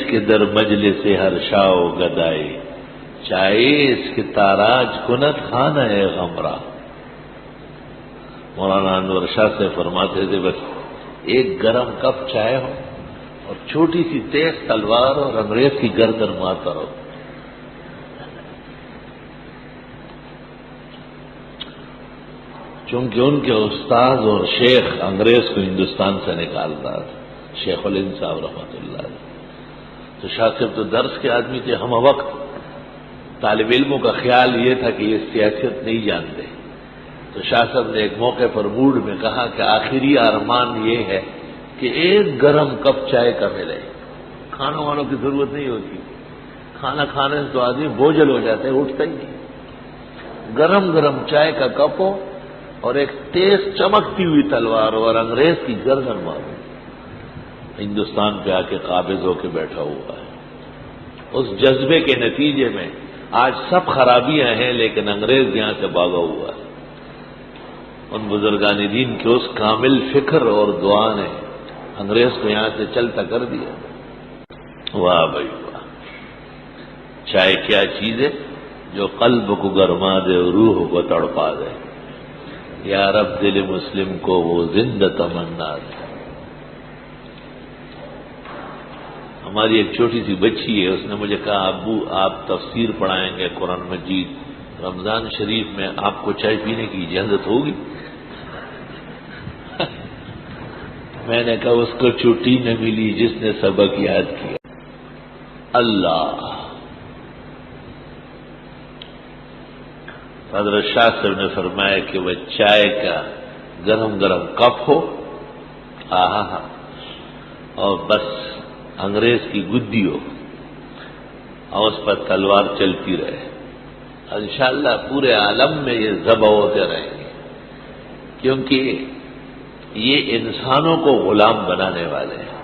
کے در مجلس ہر شاو گدائے، چائے اس کے تاراج کنت خانہ ہے غمرہ۔ مولانا انور شاہ سے فرماتے تھے بس ایک گرم کپ چائے ہو اور چھوٹی سی تیز تلوار اور انگریز کی گردن مارتا رہو۔ چونکہ ان کے استاد اور شیخ انگریز کو ہندوستان سے نکالتا تھا، شیخ الہند صاحب رحمۃ اللہ علیہ، تو شاہ صاحب تو درس کے آدمی تھے، ہم وقت طالب علموں کا خیال یہ تھا کہ یہ سیاست نہیں جانتے، تو شاہ صاحب نے ایک موقع پر موڈ میں کہا کہ آخری ارمان یہ ہے کہ ایک گرم کپ چائے کا ملے، کھانا والوں کی ضرورت نہیں ہوتی، کھانا کھانے سے تو آدمی بوجھل ہو جاتے ہیں، اٹھتا ہی نہیں، گرم گرم چائے کا کپ ہو اور ایک تیز چمکتی ہوئی تلوار اور انگریز کی گردن مارو۔ ہندوستان پہ آ کے قابض ہو کے بیٹھا ہوا ہے۔ اس جذبے کے نتیجے میں آج سب خرابیاں ہیں، لیکن انگریز یہاں سے بھاگا ہوا ہے۔ ان بزرگان دین کے اس کامل فکر اور دعا نے انگریز کو یہاں سے چلتا کر دیا۔ واہ بھائی واہ، چائے کیا چیز ہے جو قلب کو گرما دے اور روح کو تڑپا دے۔ یا رب دل مسلم کو وہ زندہ تمنا دے۔ ہماری ایک چھوٹی سی بچی ہے، اس نے مجھے کہا ابو آپ تفسیر پڑھائیں گے قرآن مجید، رمضان شریف میں آپ کو چائے پینے کی اجازت ہوگی؟ میں نے کہا اس کو چھٹی نہ ملی جس نے سبق یاد کیا۔ اللہ حضرت شاہ صاحب نے فرمایا کہ وہ چائے کا گرم گرم کپ ہو، آہا، اور بس انگریز کی گدی ہو اور اس پر تلوار چلتی رہے، انشاءاللہ پورے عالم میں یہ ذبح ہوتے رہیں گے، کیونکہ یہ انسانوں کو غلام بنانے والے ہیں۔